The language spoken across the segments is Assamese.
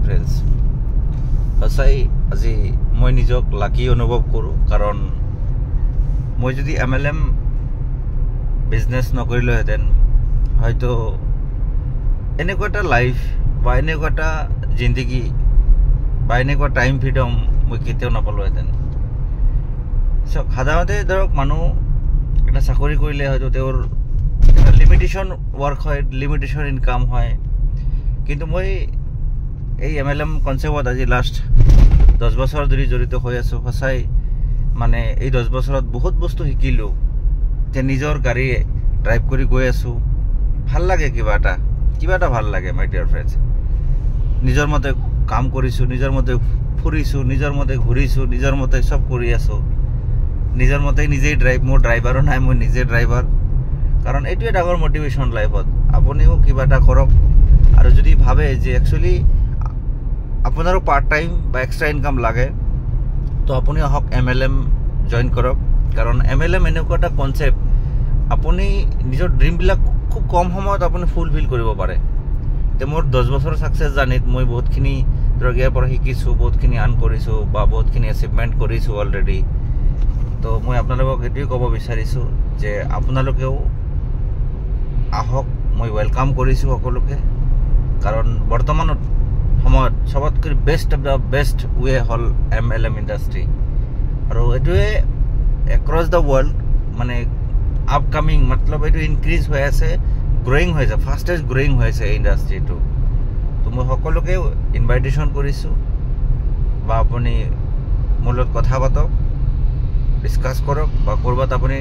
ফ্ৰেণ্ডছ সঁচাই আজি মই নিজক লাকি অনুভৱ কৰোঁ কাৰণ মই যদি MLM বিজনেছ নকৰিলোহেঁতেন হয়তো এনেকুৱা এটা লাইফ বা এনেকুৱা এটা জিন্দগী বা এনেকুৱা টাইম ফ্ৰীডম মই কেতিয়াও নাপালোহেঁতেন চাওক সাধাৰণতে ধৰক মানুহ এটা চাকৰি কৰিলে হয়তো তেওঁৰ এটা লিমিটেশ্যন ৱৰ্ক হয় লিমিটেশ্যন ইনকাম হয় কিন্তু মই এই MLM কনচেপ্টত আজি লাষ্ট 10 বছৰ ধৰি জড়িত হৈ আছোঁ সঁচাই মানে এই 10 বছৰত বহুত বস্তু শিকিলোঁ যে নিজৰ গাড়ী ড্ৰাইভ কৰি গৈ আছোঁ ভাল লাগে কিবা এটা ভাল লাগে মাই ডিয়াৰ ফ্ৰেণ্ডছ নিজৰ মতে কাম কৰিছোঁ নিজৰ মতে ফুৰিছোঁ নিজৰ মতে ঘূৰিছোঁ নিজৰ মতে চব কৰি আছোঁ নিজৰ মতে নিজেই মোৰ ড্ৰাইভাৰো নাই মই নিজে ড্ৰাইভাৰ কাৰণ এইটোৱে ডাঙৰ মটিভেশ্যন লাইফত আপুনিও কিবা এটা কৰক আৰু যদি ভাবে যে একচুৱেলি আপোনাৰো পাৰ্ট টাইম বা এক্সট্ৰা ইনকাম লাগে তো আপুনি আহক MLM জইন কৰক কাৰণ MLM এনেকুৱা এটা কনচেপ্ট আপুনি নিজৰ ড্ৰিমবিলাক খুব কম সময়ত আপুনি ফুলফিল কৰিব পাৰে তে মোৰ 10 বছৰ ছাকচেছ জাৰ্নিত মই বহুতখিনি ধৰক ইয়াৰ পৰা শিকিছোঁ বহুতখিনি আৰ্ণ কৰিছোঁ বা বহুতখিনি এচিভমেণ্ট কৰিছোঁ অলৰেডি তো মই আপোনালোকক এইটোৱে ক'ব বিচাৰিছোঁ যে আপোনালোকেও আহক মই ৱেলকাম কৰিছোঁ সকলোকে কাৰণ বৰ্তমানত সময়ত সবতকৈ বেষ্ট অফ দ্য বেষ্ট ৱে হ'ল MLM ইণ্ডাষ্ট্ৰী আৰু এইটোৱে এক্ৰছ দ্য ৱৰ্ল্ড মানে আপকামিং মতলব এইটো ইনক্ৰিজ হৈ আছে গ্ৰয়িং হৈ আছে ফাষ্টেষ্ট গ্ৰয়িং হৈ আছে এই ইণ্ডাষ্ট্ৰীটো তো মই সকলোকে ইনভাইটেশ্যন কৰিছোঁ বা আপুনি মোৰ লগত কথা পাতক ডিছকাছ কৰক বা ক'ৰবাত আপুনি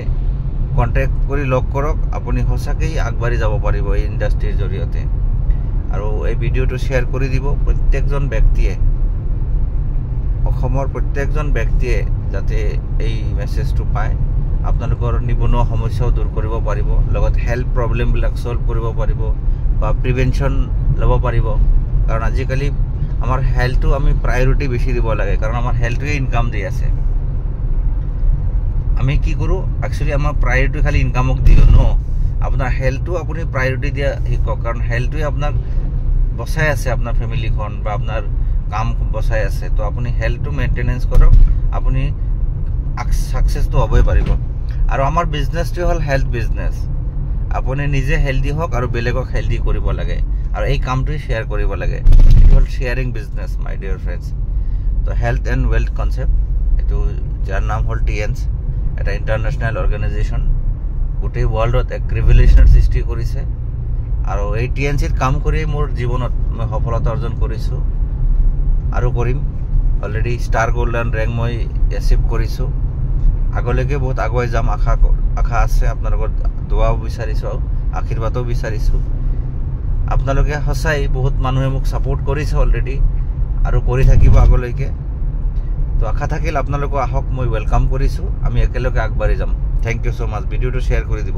কণ্টেক্ট কৰি লগ কৰক আপুনি সঁচাকেই আগবাঢ়ি যাব পাৰিব এই ইণ্ডাষ্ট্ৰীৰ জৰিয়তে আৰু এই ভিডিঅ'টো শ্বেয়াৰ কৰি দিব প্ৰত্যেকজন ব্যক্তিয়ে অসমৰ প্ৰত্যেকজন ব্যক্তিয়ে যাতে এই মেছেজটো পায় আপোনালোকৰ নিবনুৱা সমস্যাও দূৰ কৰিব পাৰিব লগত হেল্থ প্ৰব্লেমবিলাক ছল্ভ কৰিব পাৰিব বা প্ৰিভেনশ্যন ল'ব পাৰিব কাৰণ আজিকালি আমাৰ হেল্থটো আমি প্ৰায়ৰিটি বেছি দিব লাগে কাৰণ আমাৰ হেল্থটোৱে ইনকাম দি আছে আমি কি কৰোঁ একচুৱেলি আমাৰ প্ৰায়ৰিটি খালি ইনকামক দিওঁ ন আপোনাৰ হেল্থটো আপুনি প্ৰায়ৰিটি দিয়া শিকক কাৰণ হেল্থটোৱে আপোনাক বচাই আছে আপোনাৰ ফেমিলিখন বা আপোনাৰ কাম বচাই আছে তো আপুনি হেল্থটো মেইনটেনেঞ্চ কৰক আপুনি ছাকচেছটো হ'বই পাৰিব আৰু আমাৰ বিজনেছটোৱে হ'ল হেল্থ বিজনেছ আপুনি নিজে হেল্ডি হওক আৰু বেলেগক হেল্ডি কৰিব লাগে আৰু এই কামটোৱে শ্বেয়াৰ কৰিব লাগে এইটো হ'ল শ্বেয়াৰিং বিজনেছ মাই ডিয়াৰ ফ্ৰেণ্ডছ তো হেল্থ এণ্ড ৱেল্থ কনচেপ্ট এইটো যাৰ নাম হ'ল TNS এটা ইণ্টাৰনেশ্যনেল অৰ্গেনাইজেশ্যন গোটেই ৱৰ্ল্ডত এক ৰিভলিউশ্যনৰ সৃষ্টি কৰিছে আৰু এই TNCত কাম কৰি মোৰ জীৱনত মই সফলতা অৰ্জন কৰিছোঁ আৰু কৰিম অলৰেডি ষ্টাৰ গোল্ডেন ৰেংক মই এচিভ কৰিছোঁ আগলৈকে বহুত আগুৱাই যাম আশা আছে আপোনালোকৰ দোৱাও বিচাৰিছোঁ আশীৰ্বাদো বিচাৰিছোঁ আপোনালোকে সঁচাই বহুত মানুহে মোক ছাপোৰ্ট কৰিছে অলৰেডি আৰু কৰি থাকিব আগলৈকে তো আশা থাকিল আপোনালোকক আহক মই ৱেলকাম কৰিছোঁ আমি একেলগে আগবাঢ়ি যাম থেংক ইউ ছ' মাছ ভিডিঅ'টো শ্বেয়াৰ কৰি দিব